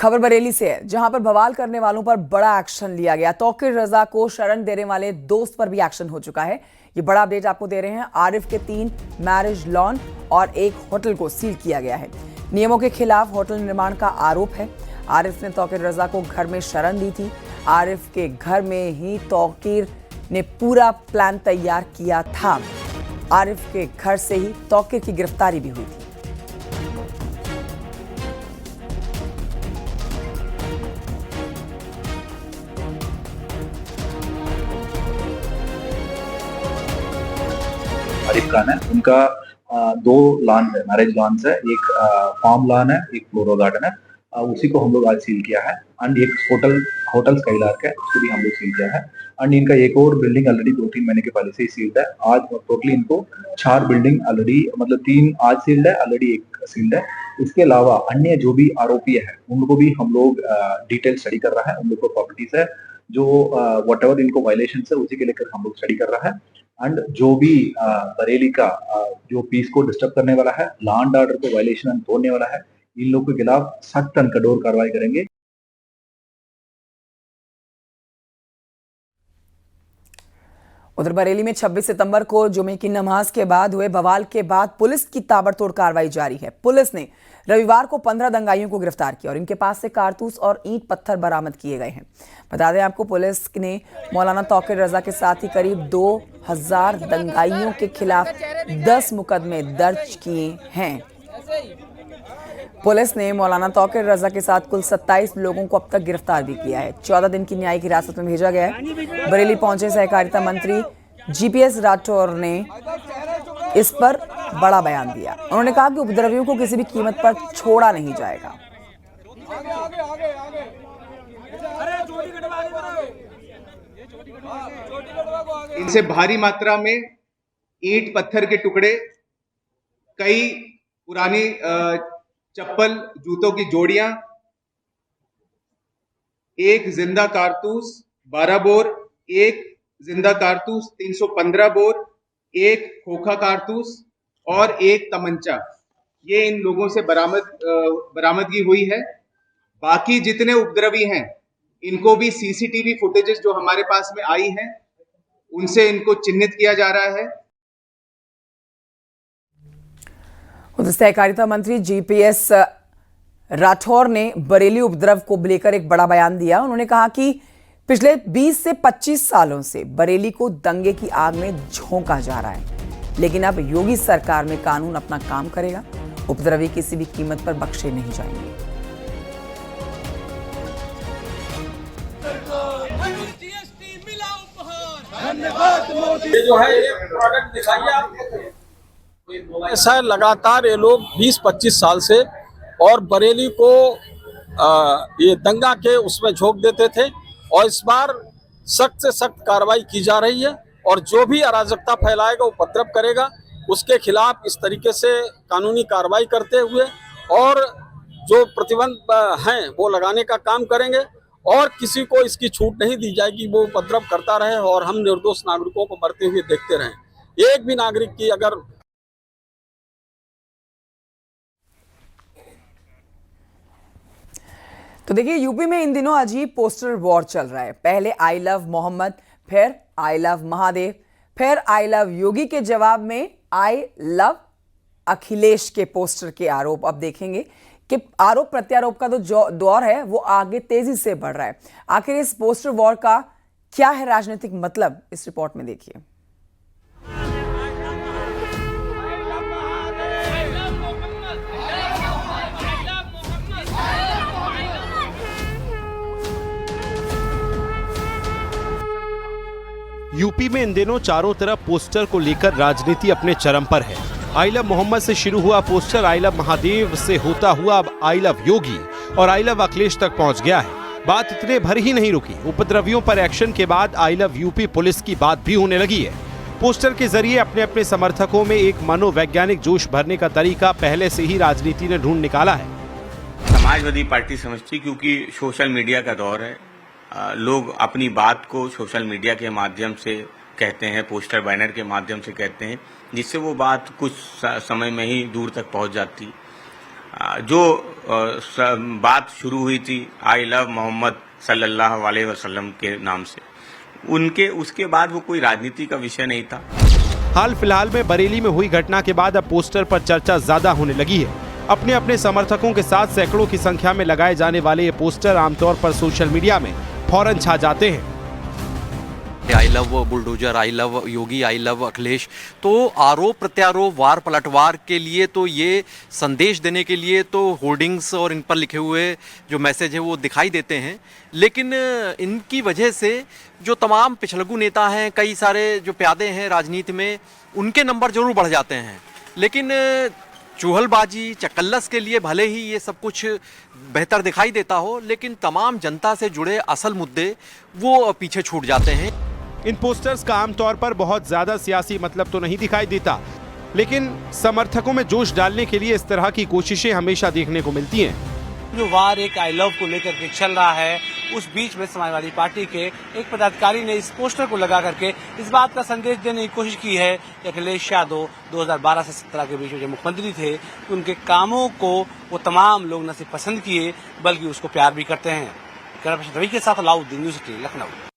खबर बरेली से है, जहां पर बवाल करने वालों पर बड़ा एक्शन लिया गया। तौकीर रजा को शरण देने वाले दोस्त पर भी एक्शन हो चुका है। ये बड़ा अपडेट आपको दे रहे हैं। आरिफ के 3 मैरिज लॉन और एक होटल को सील किया गया है। नियमों के खिलाफ होटल निर्माण का आरोप है। आरिफ ने तौकीर रजा को घर में शरण दी थी। आरिफ के घर में ही तौकीर ने पूरा प्लान तैयार किया था। आरिफ के घर से ही तौकीर की गिरफ्तारी भी हुई थी। आरिफ खान है, उनका 2 लॉन है, मैरिज लॉन है, एक फार्म लॉन है, एक फ्लोरो गार्डन है। उसी को हम लोग आज सील किया है। एंड एक होटल स्काईलार्क है, उसको भी हम लोग सील किया है। एंड इनका एक और बिल्डिंग ऑलरेडी 2-3 महीने के पहले से ही सील्ड है। आज टोटली इनको 4 बिल्डिंग ऑलरेडी, मतलब 3 आज सील्ड है, ऑलरेडी एक सील्ड है। इसके अलावा अन्य जो भी आरोपी है उनको भी हम लोग डिटेल स्टडी कर रहा है। उन लोग को प्रॉपर्टीज है जो वट एवर इनको वायलेशन है उसी के लेकर हम लोग स्टडी कर रहा है। एंड जो भी बरेली का जो पीस को डिस्टर्ब करने वाला है, लॉ एंड ऑर्डर को वायलेशन तोड़ने वाला है, इन लोगों के खिलाफ सख्त और कठोर कार्रवाई करेंगे। उधर बरेली में 26 सितंबर को जुमे की नमाज के बाद हुए बवाल के बाद पुलिस की ताबड़तोड़ कार्रवाई जारी है। पुलिस ने रविवार को 15 दंगाइयों को गिरफ्तार किया और इनके पास से कारतूस और ईंट पत्थर बरामद किए गए हैं। बता दें आपको, पुलिस ने मौलाना तौकीर रजा के साथ ही करीब 2000 दंगाइयों के खिलाफ 10 मुकदमे दर्ज किए हैं। पुलिस ने मौलाना तौकीर रजा के साथ कुल 27 लोगों को अब तक गिरफ्तार भी किया है। 14 दिन की न्यायिक हिरासत में भेजा गया है। बरेली पहुंचे सहकारिता मंत्री जीपीएस राठौर ने इस पर बड़ा बयान दिया। उन्होंने कहा कि उपद्रवियों को किसी भी कीमत पर छोड़ा नहीं जाएगा। इनसे भारी मात्रा में ईंट पत्थर के टुकड़े, कई पुरानी चप्पल जूतों की जोड़ियां, एक जिंदा कारतूस 12 बोर, एक जिंदा कारतूस 315 बोर, एक खोखा कारतूस और एक तमंचा, ये इन लोगों से बरामदगी हुई है। बाकी जितने उपद्रवी हैं इनको भी सीसीटीवी फुटेजेस जो हमारे पास में आई हैं उनसे इनको चिन्हित किया जा रहा है। उधर सहकारिता मंत्री जीपीएस राठौर ने बरेली उपद्रव को लेकर एक बड़ा बयान दिया। उन्होंने कहा कि पिछले 20 से 25 सालों से बरेली को दंगे की आग में झोंका जा रहा है, लेकिन अब योगी सरकार में कानून अपना काम करेगा। उपद्रवी किसी भी कीमत पर बख्शे नहीं जाएंगे। ये जो है ये प्रोडक्ट दिखाइए आप। ऐसा लगातार ये लोग 20-25 साल से और बरेली को ये दंगा के उसमें झोंक देते थे और इस बार सख्त से सख्त कार्रवाई की जा रही है और जो भी अराजकता फैलाएगा, उपद्रव करेगा, उसके खिलाफ इस तरीके से कानूनी कार्रवाई करते हुए और जो प्रतिबंध हैं वो लगाने का काम करेंगे और किसी को इसकी छूट नहीं दी जाएगी। वो उपद्रव करता रहे और हम निर्दोष नागरिकों को मरते हुए देखते रहें। एक भी नागरिक की अगर तो देखिए, यूपी में इन दिनों अजीब पोस्टर वॉर चल रहा है। पहले आई लव मोहम्मद, फिर आई लव महादेव, फिर आई लव योगी के जवाब में आई लव अखिलेश के पोस्टर के आरोप। अब देखेंगे कि आरोप प्रत्यारोप का जो दौर है वो आगे तेजी से बढ़ रहा है। आखिर इस पोस्टर वॉर का क्या है राजनीतिक मतलब, इस रिपोर्ट में देखिए। यूपी में इन दिनों चारों तरफ पोस्टर को लेकर राजनीति अपने चरम पर है। आई लव मोहम्मद से शुरू हुआ पोस्टर आई लव महादेव से होता हुआ अब आई लव योगी और आई लव अखिलेश तक पहुंच गया है। बात इतने भर ही नहीं रुकी। उपद्रवियों पर एक्शन के बाद आई लव यूपी पुलिस की बात भी होने लगी है। पोस्टर के जरिए अपने अपने समर्थकों में एक मनोवैज्ञानिक जोश भरने का तरीका पहले से ही राजनीति ने ढूंढ निकाला है। समाजवादी पार्टी समझती, क्योंकि सोशल मीडिया का दौर है, लोग अपनी बात को सोशल मीडिया के माध्यम से कहते हैं, पोस्टर बैनर के माध्यम से कहते हैं, जिससे वो बात कुछ समय में ही दूर तक पहुंच जाती। जो बात शुरू हुई थी आई लव मोहम्मद सल्लल्लाहु अलैहि वसल्लम के नाम से, उनके उसके बाद वो कोई राजनीति का विषय नहीं था। हाल फिलहाल में बरेली में हुई घटना के बाद अब पोस्टर पर चर्चा ज्यादा होने लगी है। अपने अपने समर्थकों के साथ सैकड़ों की संख्या में लगाए जाने वाले ये पोस्टर आमतौर पर सोशल मीडिया में फौरन छा जाते हैं। I love bulldozer, I love Yogi, I love Akhilesh. तो आरोप प्रत्यारोप, वार पलटवार के लिए, तो ये संदेश देने के लिए तो होर्डिंग्स और इन पर लिखे हुए जो मैसेज है वो दिखाई देते हैं, लेकिन इनकी वजह से जो तमाम पिछलगू नेता हैं, कई सारे जो प्यादे हैं राजनीति में, उनके नंबर जरूर बढ़ जाते हैं। लेकिन चूहलबाजी, चकल्लस के लिए भले ही ये सब कुछ बेहतर दिखाई देता हो, लेकिन तमाम जनता से जुड़े असल मुद्दे वो पीछे छूट जाते हैं। इन पोस्टर्स का आमतौर पर बहुत ज्यादा सियासी मतलब तो नहीं दिखाई देता, लेकिन समर्थकों में जोश डालने के लिए इस तरह की कोशिशें हमेशा देखने को मिलती हैं। जो वार एक आई लव को लेकर के चल रहा है, उस बीच में समाजवादी पार्टी के एक पदाधिकारी ने इस पोस्टर को लगा करके इस बात का संदेश देने की कोशिश की है कि अखिलेश यादव 2012 से 17 के बीच में जो मुख्यमंत्री थे, उनके कामों को वो तमाम लोग न सिर्फ पसंद किए बल्कि उसको प्यार भी करते हैं। रवि के साथ अलाउद्दीन, न्यूज़ 18 लखनऊ।